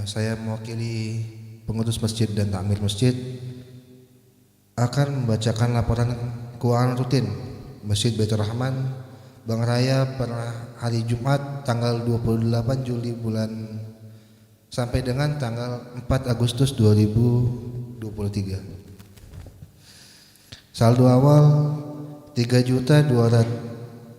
Saya mewakili pengurus masjid dan takmir masjid akan membacakan laporan keuangan rutin Masjid Baitur Rahman Bang Raya per hari Jumat tanggal 28 Juli sampai dengan tanggal 4 Agustus 2023. Saldo awal 3.262.286.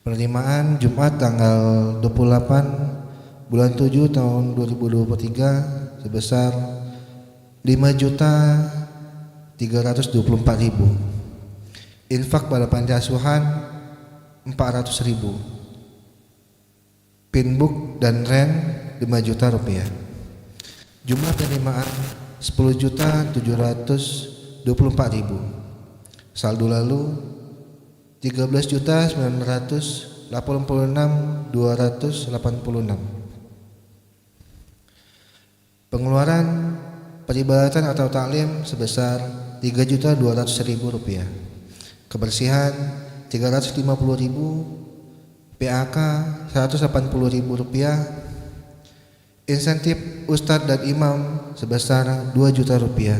Penerimaan Jumat tanggal 28 bulan 7 tahun 2023 sebesar 5.324.000. Infak pada panti asuhan 400.000. Pinbook dan REN 5 juta rupiah. Jumlah penerimaan 10.724.000. Saldo lalu 13.986.286. Pengeluaran peribadatan atau taklim sebesar 3.200.000 rupiah. Kebersihan 350.000. PAK 180.000 rupiah. Insentif ustadz dan imam sebesar 2 juta rupiah.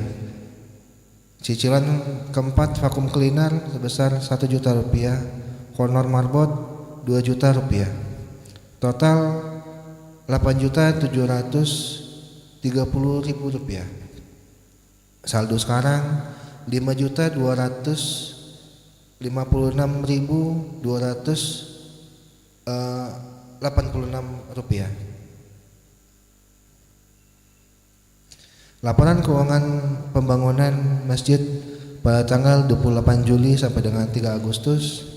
Cicilan keempat vakum cleaner sebesar 1 juta rupiah. Honor marbot 2 juta rupiah. Total 8.730.000 rupiah. Saldo sekarang 5.256.286 rupiah. Laporan keuangan pembangunan masjid pada tanggal 28 Juli sampai dengan 3 Agustus.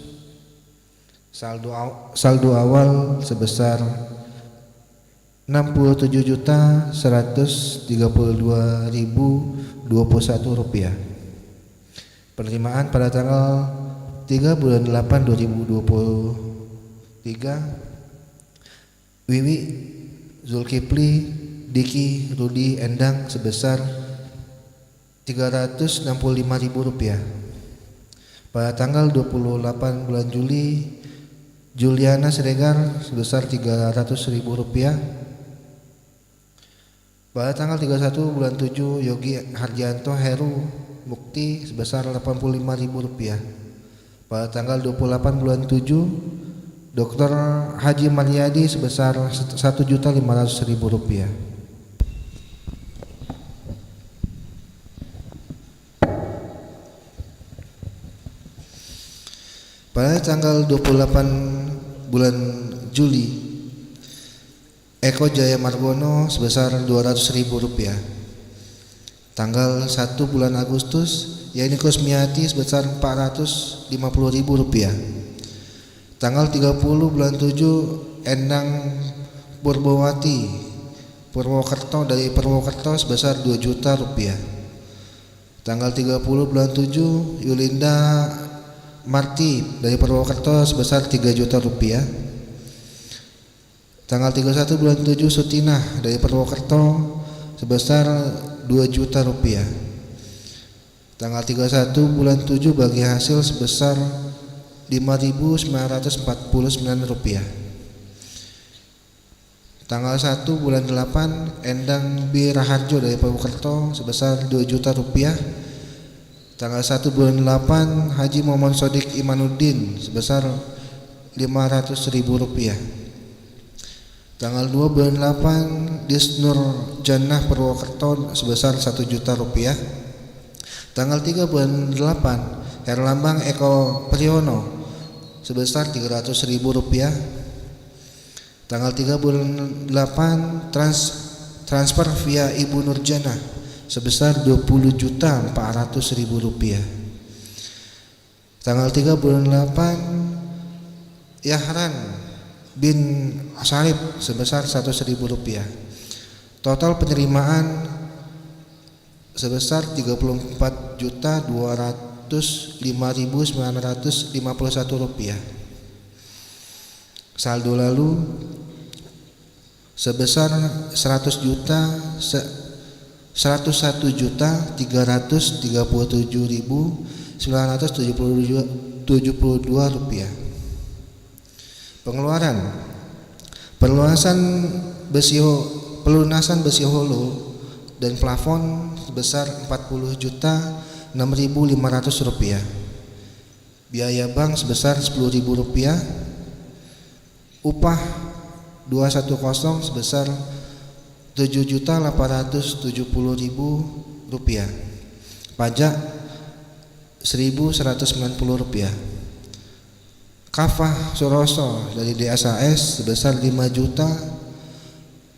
Saldo awal sebesar 67.132.021 rupiah. Penerimaan pada tanggal 3 bulan 8 2023 Wiwi, Zulkifli, Diki, Rudi, Endang sebesar 365.000 rupiah. Pada tanggal 28 bulan Juli Juliana Siregar sebesar 300.000 rupiah. Pada tanggal 31 bulan 7 Yogi Harjanto Heru Mukti sebesar 85.000 rupiah. Pada tanggal 28 bulan 7 Dr. Haji Maryadi sebesar 1.500.000 rupiah. Pada tanggal 28 bulan Juli Eko Jaya Margono sebesar 200.000 rupiah. Tanggal 1 bulan Agustus Yani Kusmiati sebesar 450.000 rupiah. Tanggal 30 bulan 7 Endang Purbowati Purwokerto dari Purwokerto sebesar 2 juta rupiah. Tanggal 30 bulan 7 Yulinda Marti dari Purwokerto sebesar 3 juta rupiah. Tanggal 31 bulan 7 Sutinah dari Purwokerto sebesar 2 juta rupiah. Tanggal 31 bulan 7 bagi hasil sebesar 5.949 rupiah. Tanggal 1 bulan 8 Endang B. Raharjo dari Purwokerto sebesar 2 juta rupiah. Tanggal 1 bulan 8 Haji Muhammad Sodik Imanuddin sebesar 500.000 rupiah. Tanggal 2 bulan 8 Disnur Jannah Purwokerto sebesar 1 juta rupiah. Tanggal 3 bulan 8 Herlambang Eko Priyono sebesar 300.000 rupiah. Tanggal 3 bulan 8 transfer via Ibu Nurjana sebesar 20.400.000 rupiah. Tanggal 3 bulan 8 Yahran bin Sarip sebesar 100.000 rupiah. Total penerimaan sebesar 34.205.951 rupiah. Saldo lalu sebesar 101.337.972 rupiah. Pengeluaran pelunasan besi holo dan plafon sebesar 40.006.500 rupiah. Biaya bank sebesar 10.000 rupiah. Upah 210 sebesar 7.870.000 rupiah. Pajak 1.190 rupiah. Kafah Suroso dari DSAS sebesar 5 juta.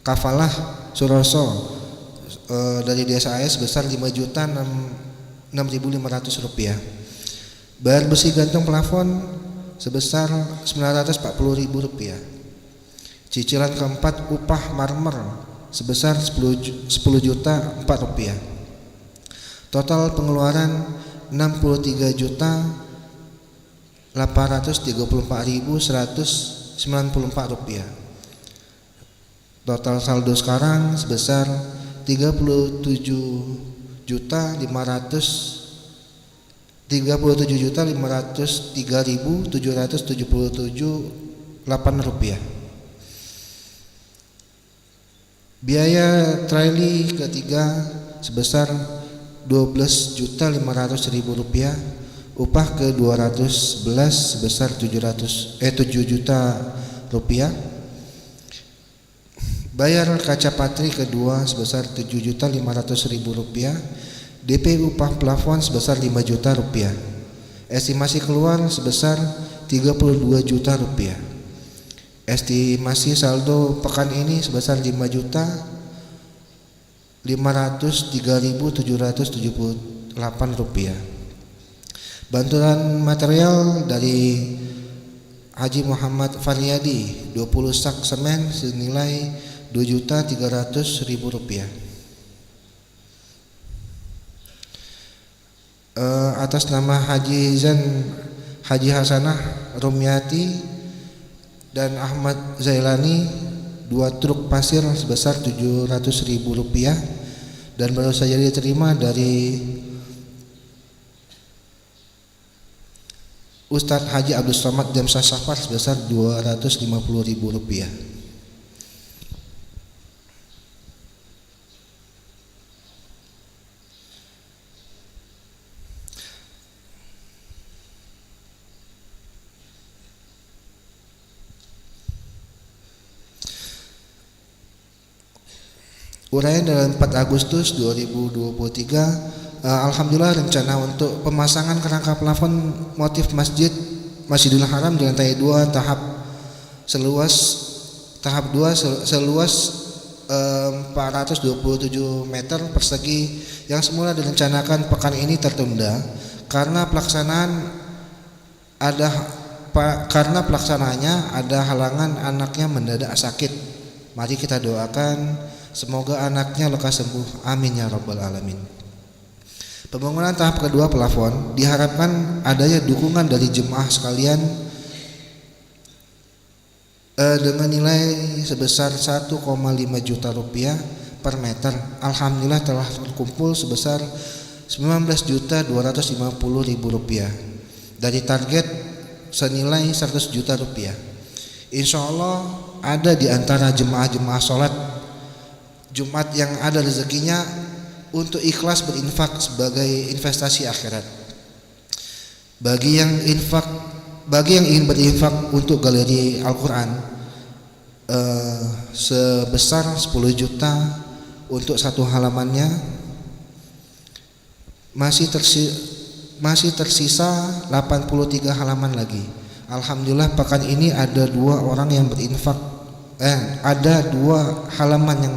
Kafalah Suroso dari DSAS sebesar 5.6.500 rupiah. Bayar besi gantung plafon sebesar 940.000 rupiah. Cicilan keempat upah marmer sebesar 10 juta 4 rupiah. Total pengeluaran 63.834.194 rupiah. Total saldo sekarang sebesar 37.503.777 rupiah. Biaya trailing ketiga sebesar 12.500.000 rupiah. Upah ke 211 sebesar 7 juta rupiah. Bayar kaca patri kedua sebesar 7.500.000 rupiah. DP upah plafon sebesar 5 juta rupiah. Estimasi keluar sebesar 32 juta rupiah. Estimasi saldo pekan ini sebesar 5.503.778 rupiah. Bantuan material dari Haji Muhammad Faryadi 20 sak semen senilai 2.300.000 rupiah. Atas nama Haji Hasanah Rumyati dan Ahmad Zailani 2 truk pasir sebesar 700.000 rupiah dan baru saja diterima dari Ustadz Haji Abdul Somad Jamsah Safar sebesar 250.000 rupiah. Uraian dalam 4 Agustus 2023. Alhamdulillah rencana untuk pemasangan kerangka plafon motif Masjidil Haram di lantai 2 tahap 2 seluas 427 meter persegi yang semula direncanakan pekan ini tertunda karena pelaksanaannya ada halangan, anaknya mendadak sakit. Mari kita doakan semoga anaknya lekas sembuh, amin ya rabbal alamin. Pembangunan tahap kedua plafon diharapkan adanya dukungan dari jemaah sekalian dengan nilai sebesar 1,5 juta rupiah per meter. Alhamdulillah telah terkumpul sebesar 19.250.000 rupiah dari target senilai 100 juta rupiah. Insya Allah ada di antara jemaah-jemaah sholat Jumat yang ada rezekinya untuk ikhlas berinfak sebagai investasi akhirat. Bagi yang ingin berinfak untuk galeri Al-Quran sebesar 10 juta untuk satu halamannya, masih tersisa 83 halaman lagi. Alhamdulillah pekan ini ada 2 orang yang berinfak, ada 2 halaman yang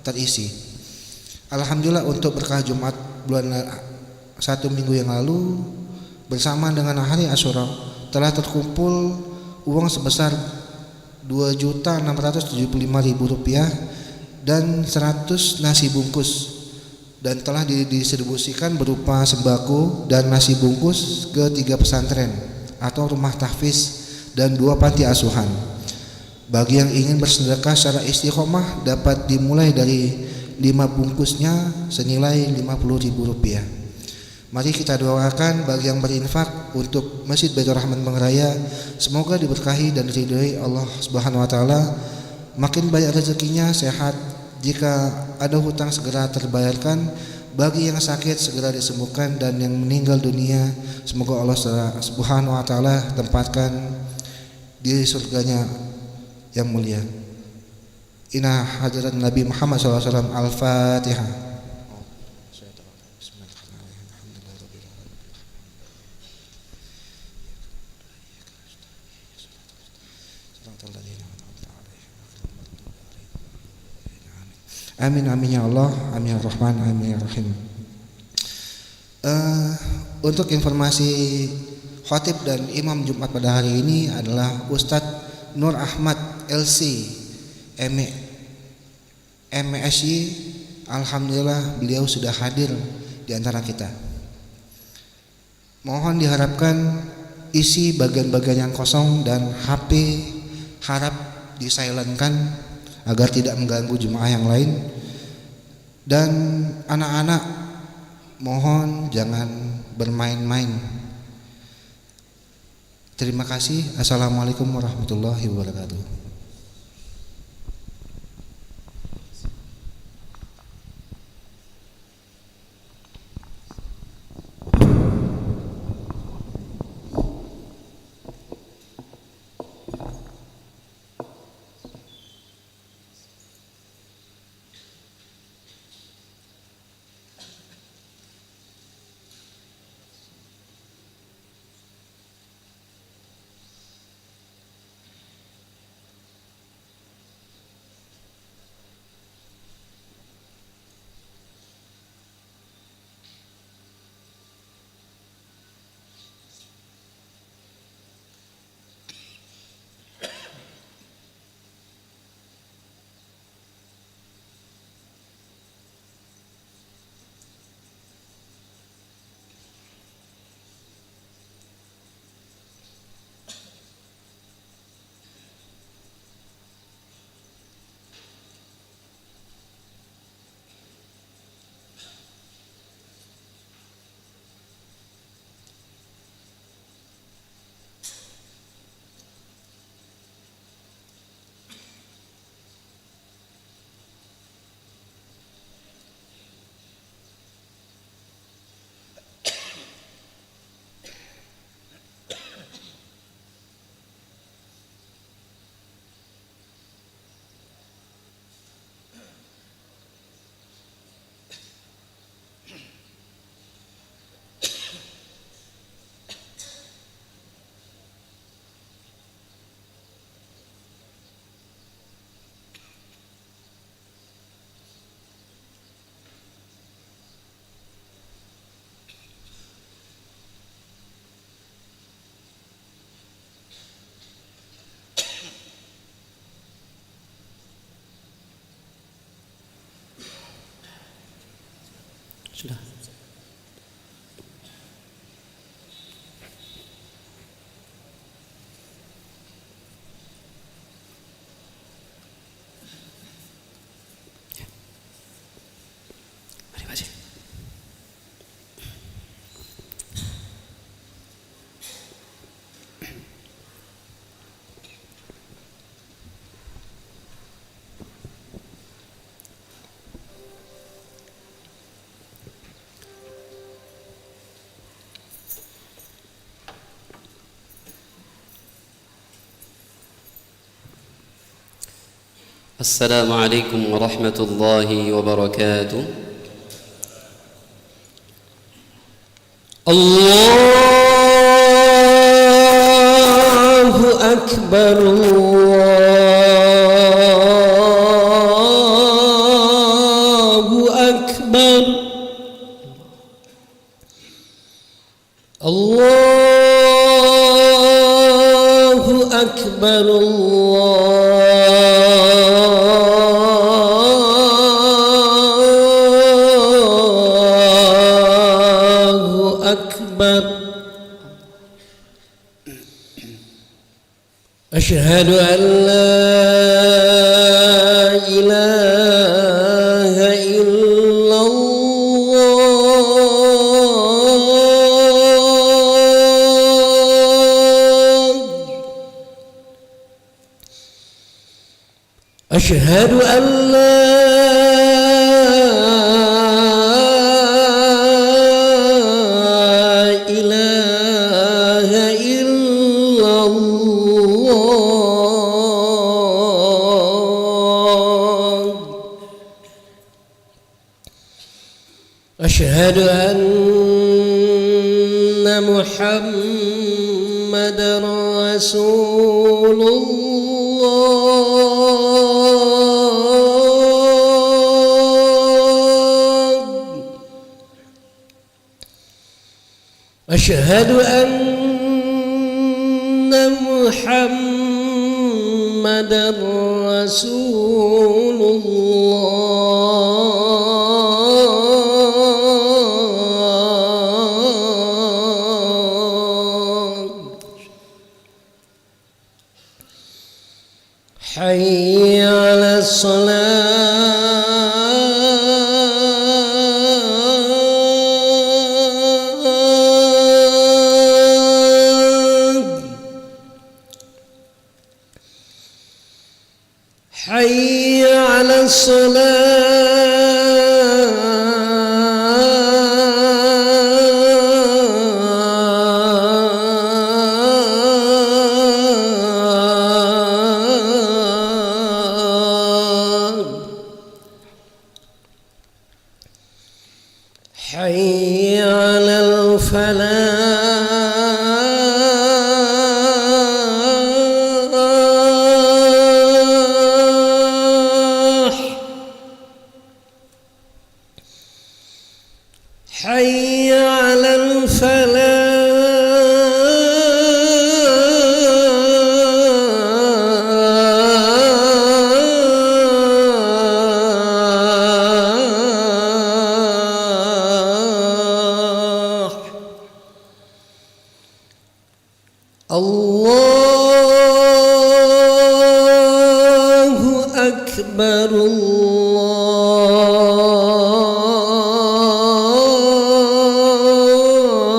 terisi. Alhamdulillah untuk berkah Jumat bulan 1 minggu yang lalu bersama dengan hari Asyura telah terkumpul uang sebesar 2.675.000 rupiah dan 100 nasi bungkus dan telah didistribusikan berupa sembako dan nasi bungkus ke 3 pesantren atau rumah tahfiz dan 2 panti asuhan. Bagi yang ingin bersedekah secara istiqomah dapat dimulai dari 5 bungkusnya senilai 50.000 rupiah. Mari kita doakan bagi yang berinfak untuk Masjid Baitur Rahman Bangraya, semoga diberkahi dan diridhoi Allah Subhanahu wa taala, makin banyak rezekinya, sehat, jika ada hutang segera terbayarkan, bagi yang sakit segera disembuhkan, dan yang meninggal dunia semoga Allah Subhanahu wa taala tempatkan di surganya yang mulia. Inna hadirat Nabi Muhammad SAW. Al-Fatihah. Amin amin ya Allah, amin ya Rahman, amin ya Rahim. Untuk informasi khatib dan imam Jumat pada hari ini adalah Ustadz Nur Ahmad LC MSI. Alhamdulillah beliau sudah hadir di antara kita. Mohon diharapkan isi bagian-bagian yang kosong dan HP harap disilentkan agar tidak mengganggu jemaah yang lain, dan anak-anak mohon jangan bermain-main. Terima kasih. Assalamualaikum warahmatullahi wabarakatuh. Sudah. Mari Pak. السلام عليكم ورحمة الله وبركاته. الله أكبر الله أكبر الله أكبر أشهد أن لا إله إلا الله أشهد أن لا إله إلا الله أشهد أن محمدًا رسول الله أشهد أن محمدًا رسول الله حي على الصلاة حي على الصلاة حي على الفلاح حي على الفلاح الله أكبر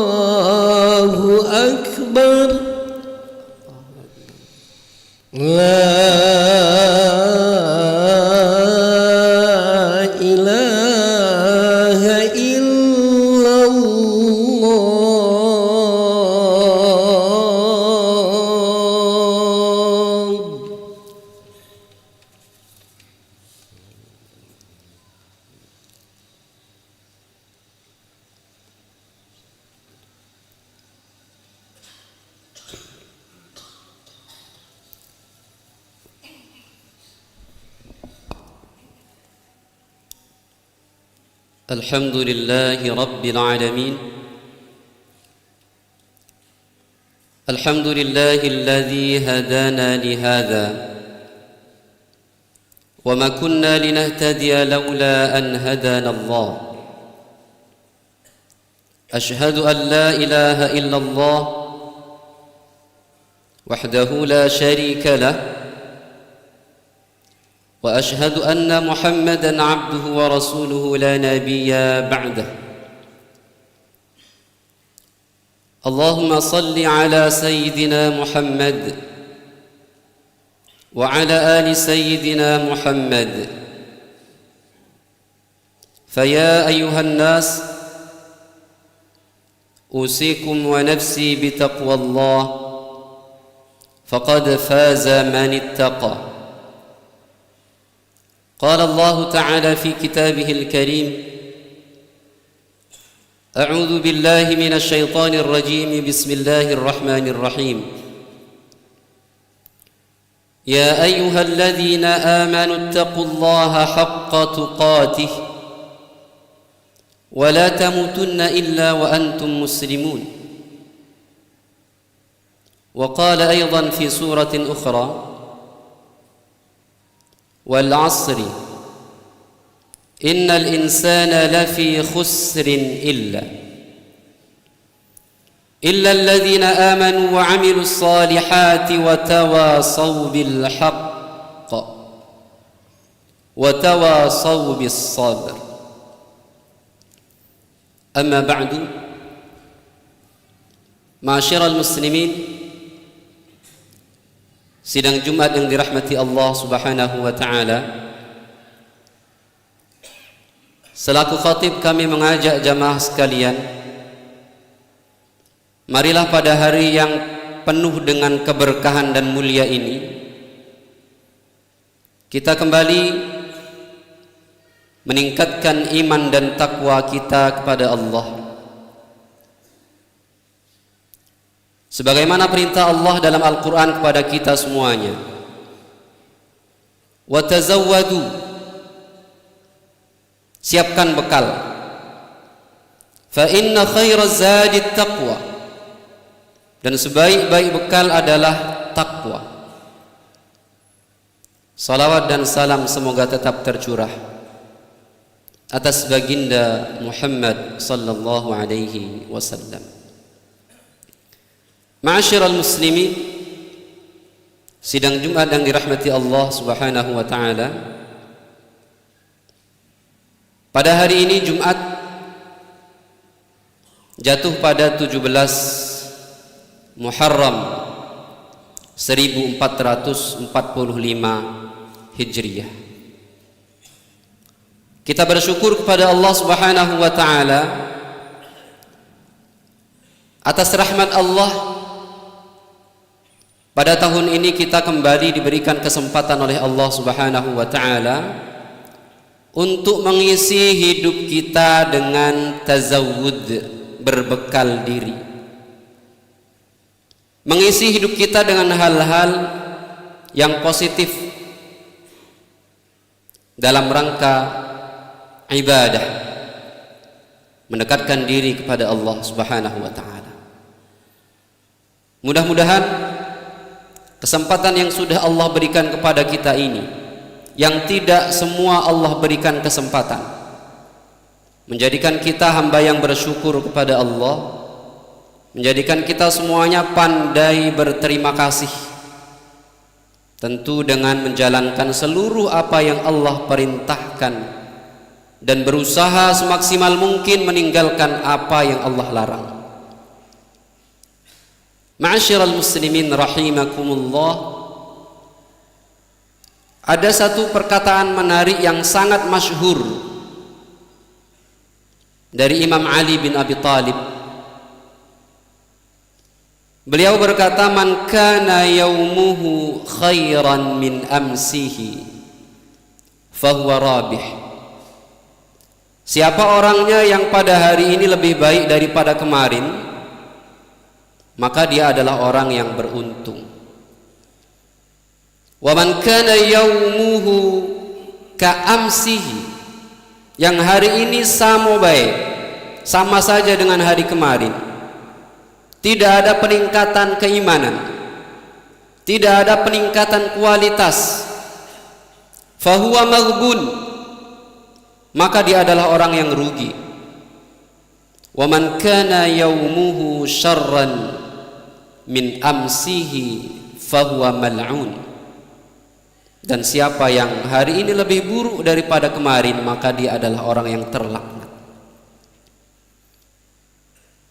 الله أكبر لا إله إلا الله الحمد لله رب العالمين الحمد لله الذي هدانا لهذا وما كنا لنهتدي لولا أن هدانا الله أشهد أن لا إله إلا الله وحده لا شريك له وأشهد أن محمدًا عبده ورسوله لا نبي بعده اللهم صل على سيدنا محمد وعلى آل سيدنا محمد فيا أيها الناس أوصيكم ونفسي بتقوى الله فقد فاز من اتقى قال الله تعالى في كتابه الكريم أعوذ بالله من الشيطان الرجيم بسم الله الرحمن الرحيم يا أيها الذين آمنوا اتقوا الله حق تقاته ولا تموتن إلا وأنتم مسلمون وقال أيضا في سورة أخرى والعصر إن الإنسان لفي خسر إلا الذين آمنوا وعملوا الصالحات وتواصوا بالحق وتواصوا بالصبر أما بعد معاشر المسلمين Sidang Jumat yang dirahmati Allah Subhanahu wa taala. Selaku khatib kami mengajak jamaah sekalian, marilah pada hari yang penuh dengan keberkahan dan mulia ini kita kembali meningkatkan iman dan takwa kita kepada Allah. Sebagaimana perintah Allah dalam Al-Quran kepada kita semuanya, wa tazawwadu, siapkan bekal, fa inna khairaz zadi taqwa, dan sebaik-baik bekal adalah takwa. Salawat dan salam semoga tetap tercurah atas baginda Muhammad sallallahu alaihi wasallam. Ma'asyiral muslimin, sidang Jumat yang dirahmati Allah Subhanahu wa taala. Pada hari ini Jumat jatuh pada 17 Muharram 1445 Hijriah. Kita bersyukur kepada Allah Subhanahu wa taala atas rahmat Allah. Pada tahun ini kita kembali diberikan kesempatan oleh Allah Subhanahu wa taala untuk mengisi hidup kita dengan tazawwud, berbekal diri. Mengisi hidup kita dengan hal-hal yang positif dalam rangka ibadah, mendekatkan diri kepada Allah Subhanahu wa taala. Mudah-mudahan kesempatan yang sudah Allah berikan kepada kita ini, yang tidak semua Allah berikan kesempatan, menjadikan kita hamba yang bersyukur kepada Allah, menjadikan kita semuanya pandai berterima kasih, tentu dengan menjalankan seluruh apa yang Allah perintahkan dan berusaha semaksimal mungkin meninggalkan apa yang Allah larang. Ma'asyiral muslimin rahimakumullah, ada satu perkataan menarik yang sangat masyhur dari Imam Ali bin Abi Thalib. Beliau berkata, man kana yaumuhu khairan min amsihi fahuwa rabih. Siapa orangnya yang pada hari ini lebih baik daripada kemarin, maka dia adalah orang yang beruntung. Wa man kana yaumuhu ka'amsihi, yang hari ini sama baik, sama saja dengan hari kemarin, tidak ada peningkatan keimanan, tidak ada peningkatan kualitas, fahuwa maghbun, maka dia adalah orang yang rugi. Wa man kana yaumuhu syarran min amsihi fahuwa mal'un, dan siapa yang hari ini lebih buruk daripada kemarin, maka dia adalah orang yang terlaknat.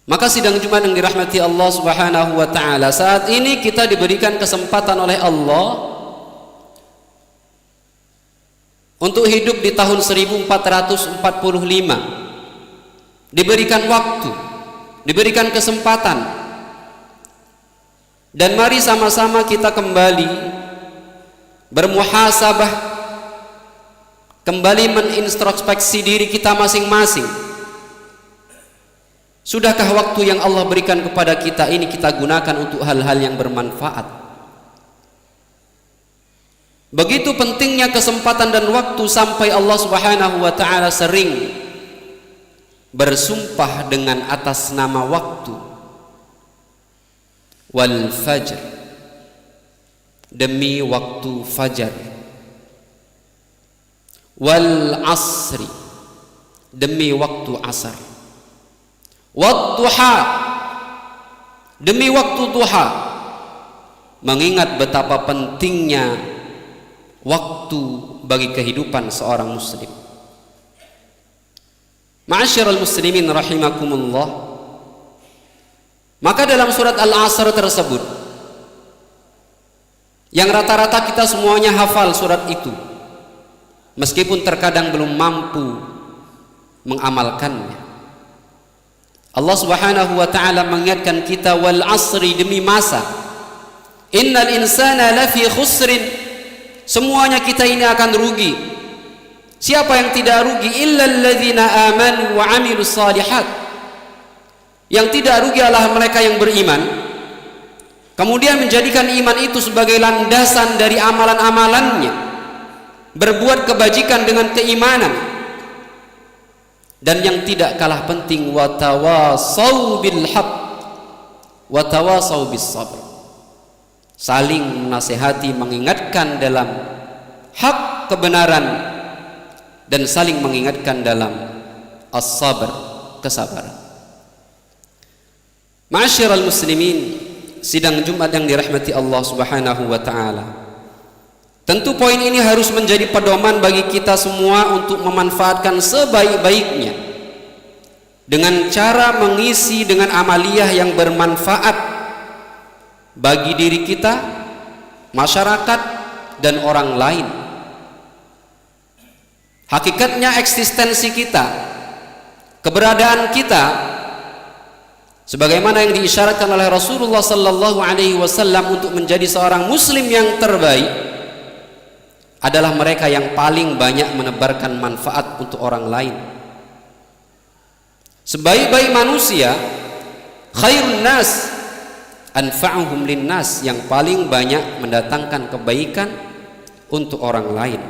Maka sidang Jumat yang dirahmati Allah Subhanahu wa taala, saat ini kita diberikan kesempatan oleh Allah untuk hidup di tahun 1445, diberikan waktu, diberikan kesempatan. Dan mari sama-sama kita kembali bermuhasabah, kembali menintrospeksi diri kita masing-masing. Sudahkah waktu yang Allah berikan kepada kita ini kita gunakan untuk hal-hal yang bermanfaat? Begitu pentingnya kesempatan dan waktu sampai Allah Subhanahu wa taala sering bersumpah dengan atas nama waktu. Wal fajr, demi waktu fajar. Wal asri, demi waktu asar. Wad duha, demi waktu duha, mengingat betapa pentingnya waktu bagi kehidupan seorang muslim. Ma'asyiral muslimin rahimakumullah, maka dalam surat Al-Asr tersebut yang rata-rata kita semuanya hafal surat itu, meskipun terkadang belum mampu mengamalkannya. Allah Subhanahu wa taala mengingatkan kita, wal asri, demi masa, innal insana lafi khusrin, semuanya kita ini akan rugi. Siapa yang tidak rugi? Illal ladzina amanu wa amilus salihat. Yang tidak rugi adalah mereka yang beriman, kemudian menjadikan iman itu sebagai landasan dari amalan-amalannya, berbuat kebajikan dengan keimanan. Dan yang tidak kalah penting, watawasau bil haq watawasau bis sabr, saling menasihati, mengingatkan dalam hak kebenaran, dan saling mengingatkan dalam as-sabr, kesabaran. Ma'asyiral muslimin, sidang Jumat yang dirahmati Allah Subhanahu wa taala, tentu poin ini harus menjadi pedoman bagi kita semua untuk memanfaatkan sebaik-baiknya dengan cara mengisi dengan amaliyah yang bermanfaat bagi diri kita, masyarakat, dan orang lain. Hakikatnya eksistensi kita, keberadaan kita, sebagaimana yang diisyaratkan oleh Rasulullah sallallahu alaihi wasallam untuk menjadi seorang muslim yang terbaik, adalah mereka yang paling banyak menebarkan manfaat untuk orang lain. Sebaik-baik manusia, khairun nas anfa'uhum linnas, yang paling banyak mendatangkan kebaikan untuk orang lain.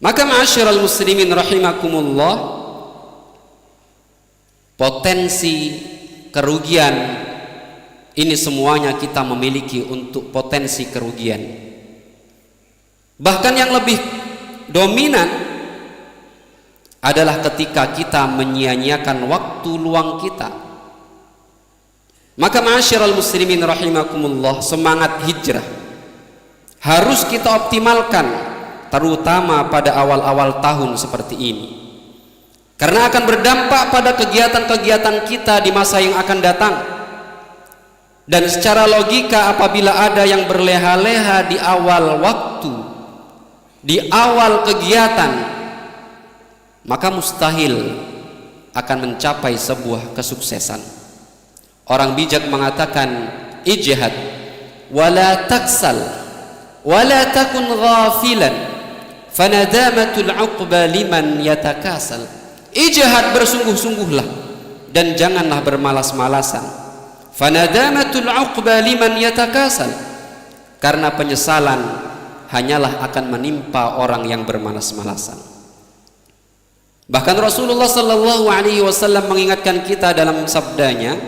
Maka ma'asyiral muslimin rahimakumullah, potensi kerugian ini semuanya kita memiliki untuk potensi kerugian. Bahkan yang lebih dominan adalah ketika kita menyia-nyiakan waktu luang kita. Maka ma'asyiral muslimin rahimakumullah, semangat hijrah harus kita optimalkan, terutama pada awal-awal tahun seperti ini, karena akan berdampak pada kegiatan-kegiatan kita di masa yang akan datang. Dan secara logika, apabila ada yang berleha-leha di awal waktu, di awal kegiatan, maka mustahil akan mencapai sebuah kesuksesan. Orang bijak mengatakan, ijhad wala taksal wala takun ghafilan fanadamatul uqba liman yatakasal. Ijhad, bersungguh-sungguhlah dan janganlah bermalas-malasan. Fanadamatul uqba liman yatakasal, karena penyesalan hanyalah akan menimpa orang yang bermalas-malasan. Bahkan Rasulullah sallallahu alaihi wasallam mengingatkan kita dalam sabdanya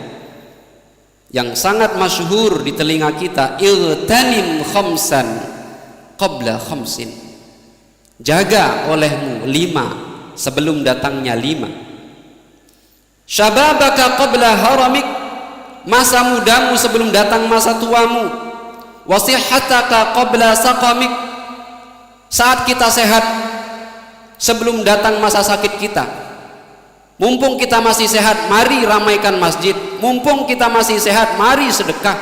yang sangat masyhur di telinga kita, igtanim khamsan qabla khamsin, jaga olehmu 5 sebelum datangnya 5. Syababaka qabla haramik, masa mudamu sebelum datang masa tuamu. Wasihataka qabla saqamik, saat kita sehat sebelum datang masa sakit kita. Mumpung kita masih sehat, mari ramaikan masjid. Mumpung kita masih sehat, mari sedekah.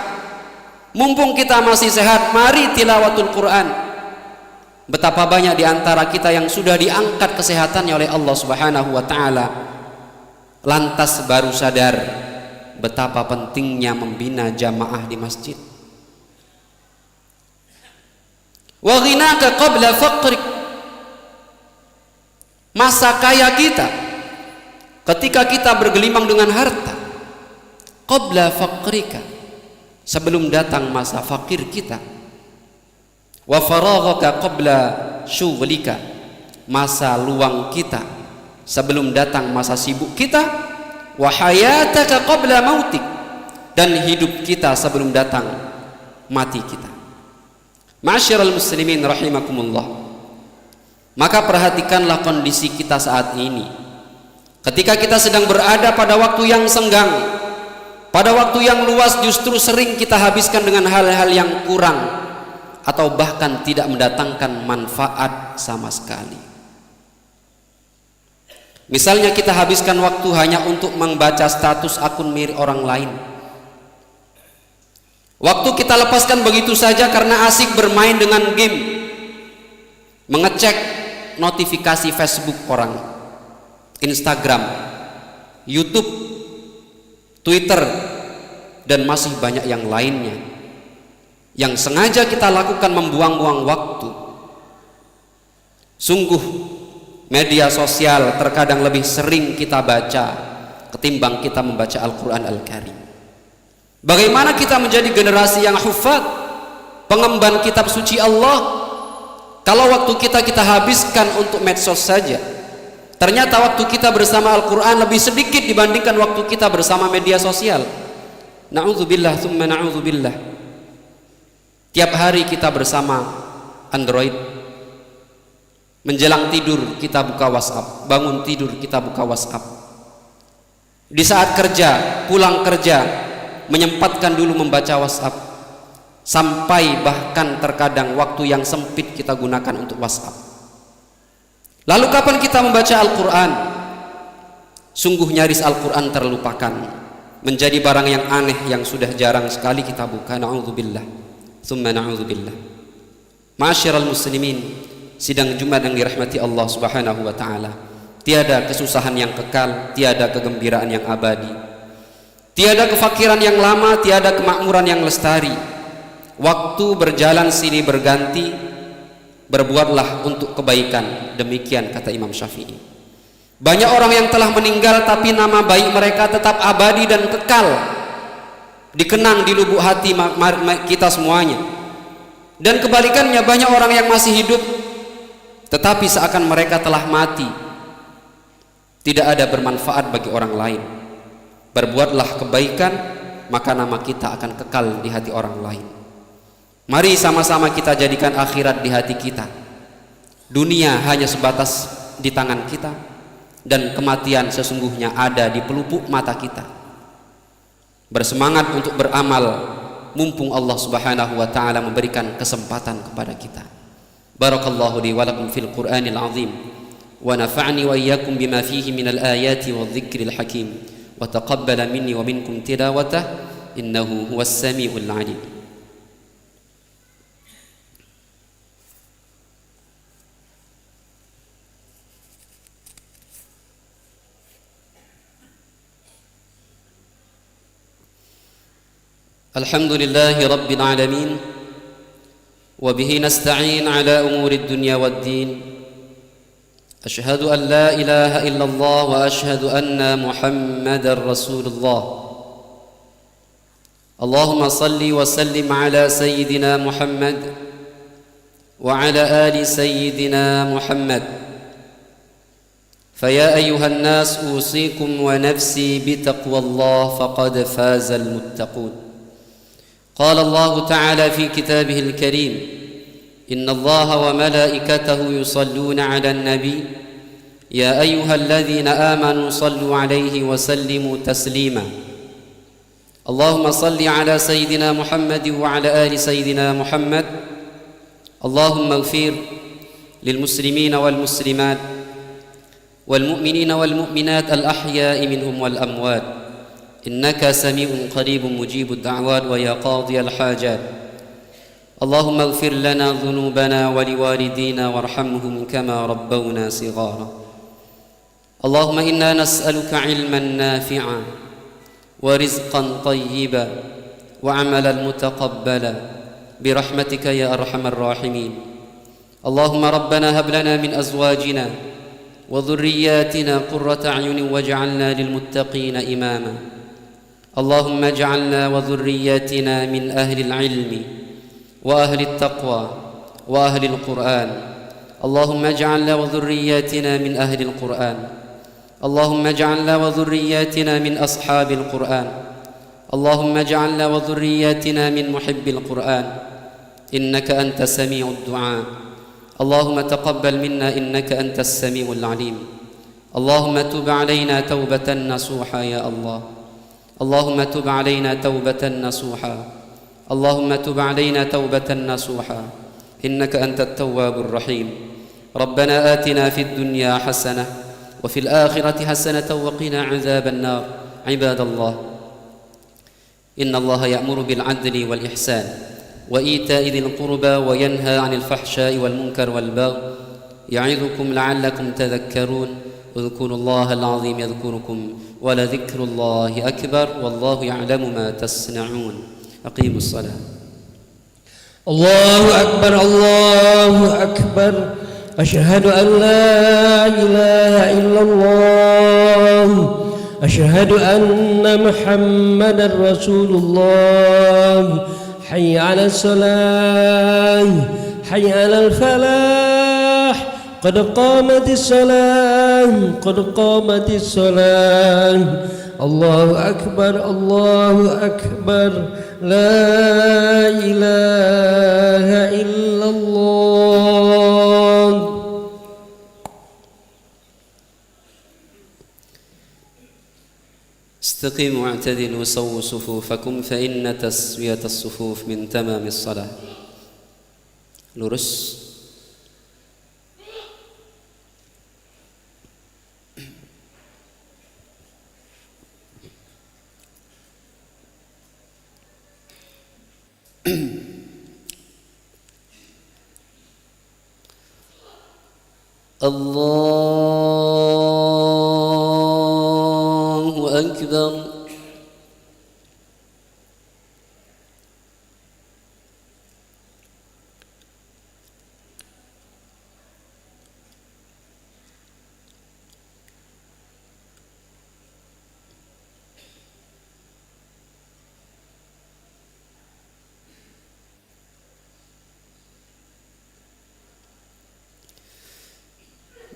Mumpung kita masih sehat, mari tilawatul Quran. Betapa banyak di antara kita yang sudah diangkat kesehatannya oleh Allah Subhanahu wa taala, lantas baru sadar betapa pentingnya membina jamaah di masjid. Wa ghinaka qabla faqrik, masa kaya kita ketika kita bergelimang dengan harta. Qabla faqrika, sebelum datang masa fakir kita. Wa faraghaka qabla syughlika, masa luang kita sebelum datang masa sibuk kita. Wa hayataka qabla mautik, dan hidup kita sebelum datang mati kita. Ma'asyiral muslimin rahimakumullah, maka perhatikanlah kondisi kita saat ini. Ketika kita sedang berada pada waktu yang senggang, pada waktu yang luas, justru sering kita habiskan dengan hal-hal yang kurang atau bahkan tidak mendatangkan manfaat sama sekali. Misalnya kita habiskan waktu hanya untuk membaca status akun milik orang lain. Waktu kita lepaskan begitu saja karena asik bermain dengan game, mengecek notifikasi Facebook orang, Instagram, YouTube, Twitter, dan masih banyak yang lainnya yang sengaja kita lakukan membuang-buang waktu. Sungguh media sosial terkadang lebih sering kita baca ketimbang kita membaca Al-Quran Al-Karim. Bagaimana kita menjadi generasi yang hufad, pengemban kitab suci Allah, kalau waktu kita habiskan untuk medsos saja? Ternyata waktu kita bersama Al-Quran lebih sedikit dibandingkan waktu kita bersama media sosial. Na'udzubillah tsumma na'udzubillah. Tiap hari kita bersama Android. Menjelang tidur kita buka WhatsApp, bangun tidur kita buka WhatsApp. Di saat kerja, pulang kerja, menyempatkan dulu membaca WhatsApp, sampai bahkan terkadang waktu yang sempit kita gunakan untuk WhatsApp. Lalu kapan kita membaca Al-Quran? Sungguh nyaris Al-Quran terlupakan, menjadi barang yang aneh yang sudah jarang sekali kita buka. Na'udzubillah tsumma na'udzubillah. Ma'asyiral muslimin, sidang Jumat yang dirahmati Allah Subhanahu wa taala, tiada kesusahan yang kekal, tiada kegembiraan yang abadi, tiada kefakiran yang lama, tiada kemakmuran yang lestari. Waktu berjalan silih berganti, berbuatlah untuk kebaikan. Demikian kata Imam Syafi'i. Banyak orang yang telah meninggal tapi nama baik mereka tetap abadi dan kekal, dikenang di lubuk hati kita semuanya. Dan kebalikannya, banyak orang yang masih hidup tetapi seakan mereka telah mati, tidak ada bermanfaat bagi orang lain. Berbuatlah kebaikan, maka nama kita akan kekal di hati orang lain. Mari sama-sama kita jadikan akhirat di hati kita. Dunia hanya sebatas di tangan kita, dan kematian sesungguhnya ada di pelupuk mata kita. Bersemangat untuk beramal mumpung Allah Subhanahu wa taala memberikan kesempatan kepada kita. Barakallahu li wa lakum fil Qur'anil azim, wa nafa'ni wa iyyakum bima fihi minal ayati wadh-dhikril hakim. وتقبل مني ومنكم تلاوته إنه هو السميع العليم. الحمد لله رب العالمين، وبه نستعين على أمور الدنيا والدين. أشهد أن لا إله إلا الله وأشهد أن محمدا رسول الله. اللهم صل وسلم على سيدنا محمد وعلى آل سيدنا محمد. فيا أيها الناس أوصيكم ونفسي بتقوى الله فقد فاز المتقون. قال الله تعالى في كتابه الكريم: إن الله وملائكته يصلون على النبي يا أيها الذين آمنوا صلوا عليه وسلموا تسليما. اللهم صل على سيدنا محمد وعلى آل سيدنا محمد. اللهم اغفر للمسلمين والمسلمات والمؤمنين والمؤمنات الأحياء منهم والأموات، إنك سميع قريب مجيب الدعوات ويا قاضي الحاجات. اللهم اغفر لنا ذنوبنا ولوالدينا وارحمهم كما ربونا صغارا. اللهم إنا نسألك علما نافعا ورزقا طيبا وعملا متقبلا برحمتك يا أرحم الراحمين. اللهم ربنا هب لنا من أزواجنا وذرياتنا قرة أعين واجعلنا للمتقين إماما. اللهم اجعلنا وذرياتنا من أهل العلم وأهل التقوى وأهل القرآن. اللهم اجعلنا وذرياتنا من أهل القرآن. اللهم اجعلنا وذرياتنا من أصحاب القرآن. اللهم اجعلنا وذرياتنا من محب القرآن، إنك أنت سميع الدعاء. اللهم تقبل منا إنك أنت السميع العليم. اللهم تب علينا توبة نصوحا يا الله. اللهم تب علينا توبة نصوحا. اللهم تب علينا توبة نصوحا، إنك أنت التواب الرحيم. ربنا آتنا في الدنيا حسنة وفي الآخرة حسنة وقنا عذاب النار. عباد الله، إن الله يأمر بالعدل والإحسان وإيتاء ذي القربى وينهى عن الفحشاء والمنكر والبغي يعظكم لعلكم تذكرون اذكروا الله العظيم يذكركم ولذكر الله أكبر والله يعلم ما تصنعون أقيموا الصلاة. الله أكبر الله أكبر أشهد أن لا إله إلا الله أشهد أن محمدا رسول الله حي على الصلاة حي على الفلاح قد قامت الصلاة قد قامت الصلاة الله أكبر الله أكبر لا إله إلا الله. استقيموا واعتدلوا سووا صفوفكم فإن تسوية الصفوف من تمام الصلاة. lurus. Allahu Akbar.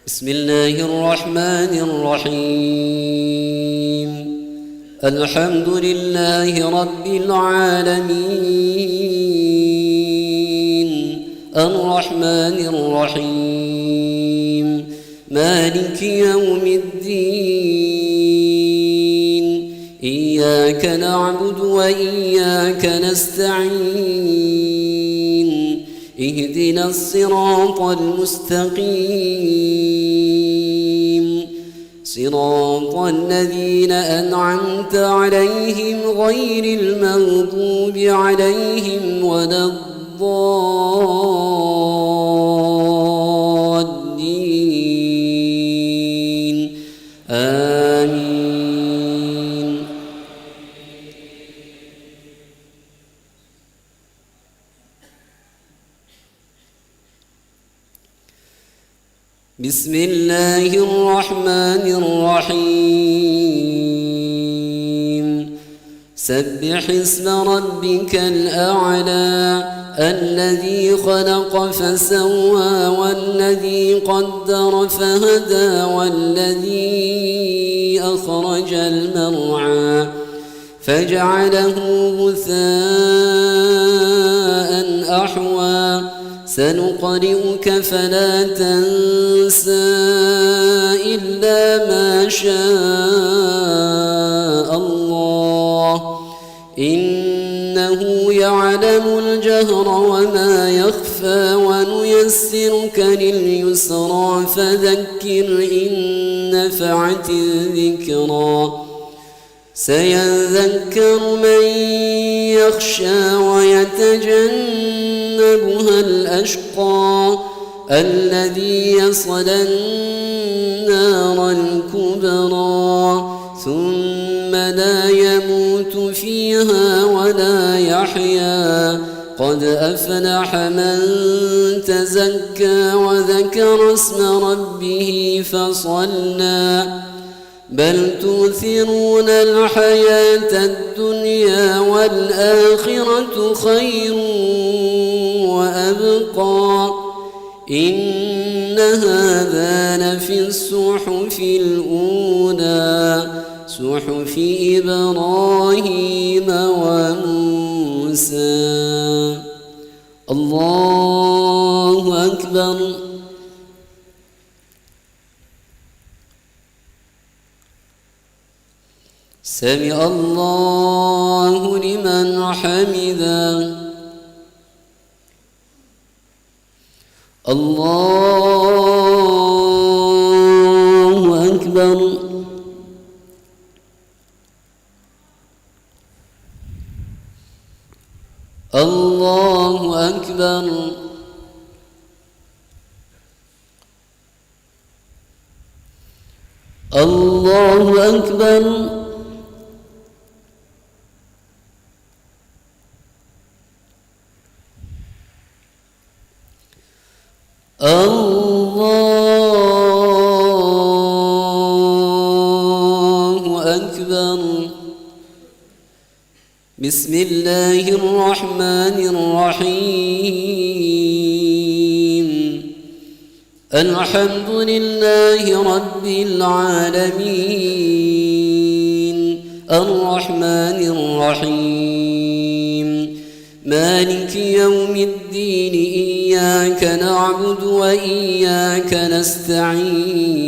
بسم الله الرحمن الرحيم الحمد لله رب العالمين الرحمن الرحيم مالك يوم الدين إياك نعبد وإياك نستعين اهدنا الصراط المستقيم صراط الذين أنعمت عليهم غير المغضوب عليهم ولا الضالين آمين. بسم الله الرحمن الرحيم سبح اسم ربك الأعلى الذي خلق فسوى والذي قدر فهدى والذي أخرج المرعى فجعله غثاء أحوى سنقرئك فلا تنسى إلا ما شاء الله إنه يعلم الجهر وما يخفى ونيسرك لليسرى فذكر إن نفعت الذكرى سيذكر من يخشى ويتجنبها الأشقى الذي يصلى النار الكبرى ثم لا يموت فيها ولا يحيا قد أفلح من تزكى وذكر اسم ربه فصلى بل تؤثرون الحياة الدنيا والآخرة خير وأبقى إن هذا لفي الصحف الأولى صحف إبراهيم وموسى. الله أكبر. سمع الله لمن حمده. الله أكبر. الله أكبر. الله أكبر. الله أكبر. بسم الله الرحمن الرحيم. الحمد لله رب العالمين الرحمن الرحيم مالك يوم الدين إياك نعبد وإياك نستعين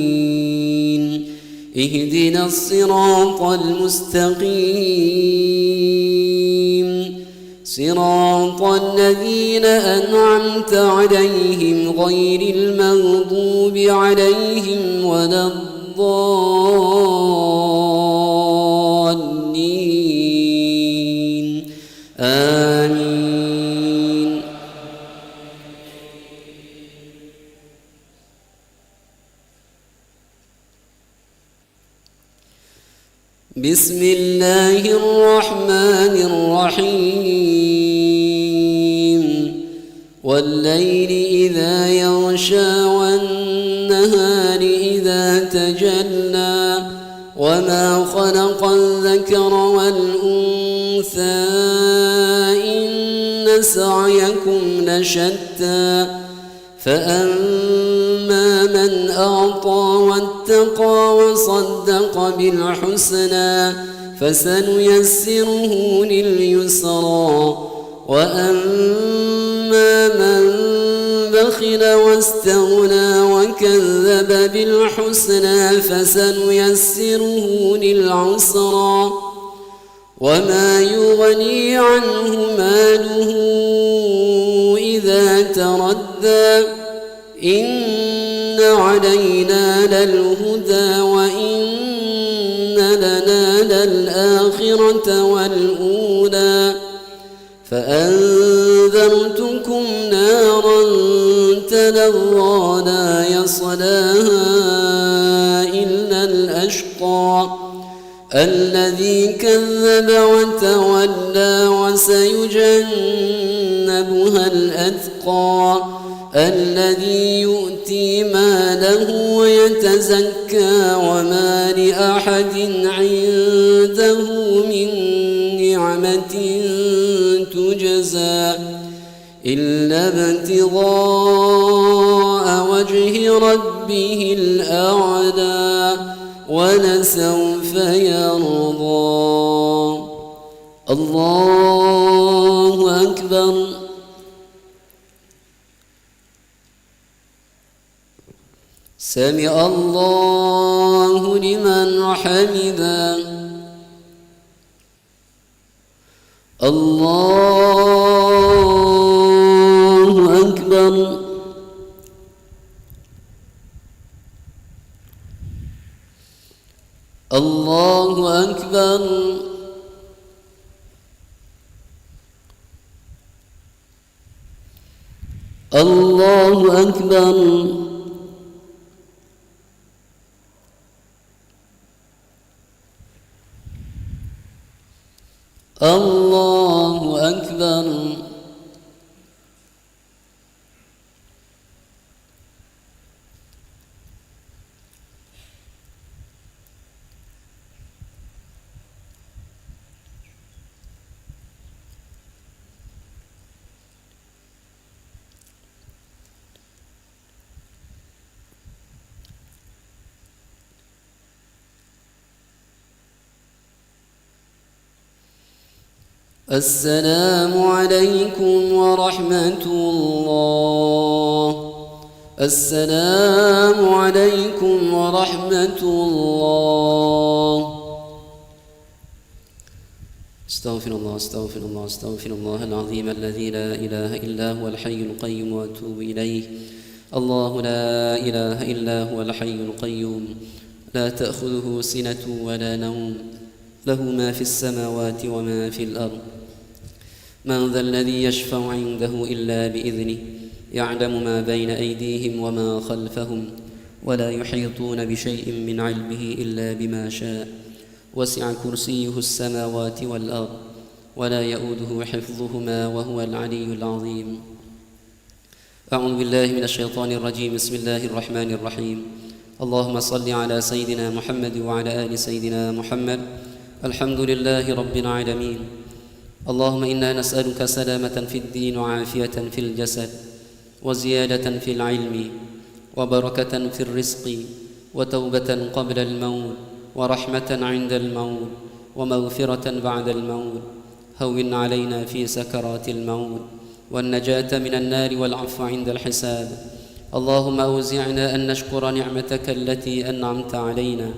اهدنا الصراط المستقيم صراط الذين أنعمت عليهم غير المغضوب عليهم ولا الضالين آمين. بسم الله الرحمن الرحيم. والليل إذا يغشى والنهار إذا تجلى وما خلق الذكر والأنثى إن سعيكم لشتى فأما من أعطى واتقى وصدق بالحسنى فسنيسره لليسرى وأما من بخل واستغنى وكذب بالحسنى فسنيسره للعسرى وما يغني عنه ماله إذا تردى إن علينا للهدى وإن لنا للآخرة والأولى فأنذرتكم نارا تلظى لا يصلاها إلا الأشقى الذي كذب وتولى وسيجنبها الأتقى الذي يؤتي ماله ويتزكى وما لأحد عنده من نعمة تجزى إلا ابتغاء وجه ربه الأعلى ولسوف يرضى. الله أكبر. سمع الله لمن حمده. الله أكبر. الله أكبر. الله أكبر. الله أكبر. السلام عليكم ورحمة الله. السلام عليكم ورحمة الله. استغفر الله استغفر الله استغفر الله العظيم الذي لا إله إلا هو الحي القيوم وأتوب إليه. الله لا إله إلا هو الحي القيوم لا تأخذه سنة ولا نوم له ما في السماوات وما في الأرض من ذا الذي يشفع عنده إلا بإذنه يعلم ما بين أيديهم وما خلفهم ولا يحيطون بشيء من علمه إلا بما شاء وسع كرسيه السماوات والأرض ولا يؤوده حفظهما وهو العلي العظيم. أعوذ بالله من الشيطان الرجيم. بسم الله الرحمن الرحيم. اللهم صل على سيدنا محمد وعلى آل سيدنا محمد. الحمد لله رب العالمين. اللهم إنا نسألك سلامة في الدين وعافية في الجسد وزيادة في العلم وبركة في الرزق وتوبة قبل الموت ورحمة عند الموت ومغفرة بعد الموت. هون علينا في سكرات الموت والنجاة من النار والعفو عند الحساب. اللهم أوزعنا أن نشكر نعمتك التي أنعمت علينا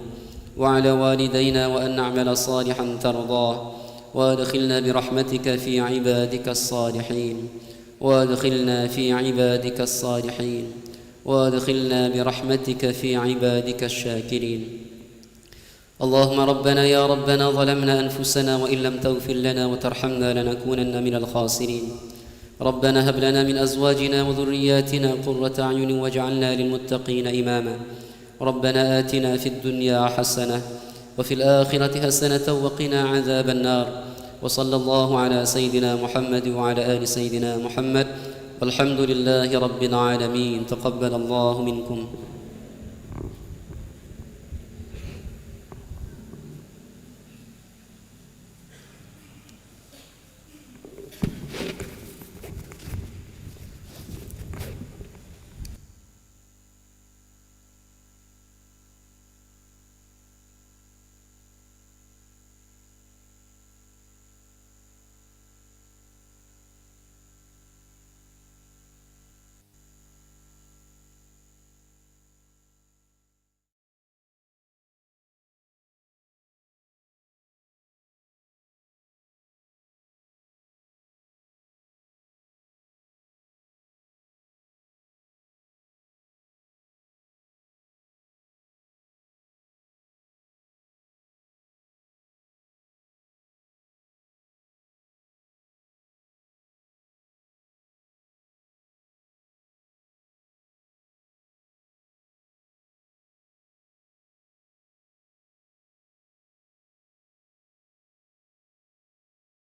وعلى والدينا وأن نعمل صالحا ترضاه وادخلنا برحمتك في عبادك الصالحين وادخلنا في عبادك الصالحين وادخلنا برحمتك في عبادك الشاكرين. اللهم ربنا يا ربنا ظلمنا أنفسنا وإن لم تغفر لنا وترحمنا لنكونن من الخاسرين. ربنا هب لنا من أزواجنا وذرياتنا قرة أعين واجعلنا للمتقين إماما. ربنا آتنا في الدنيا حسنة وفي الآخرة حسنة وقنا عذاب النار. وصلى الله على سيدنا محمد وعلى آل سيدنا محمد والحمد لله رب العالمين. تقبل الله منكم.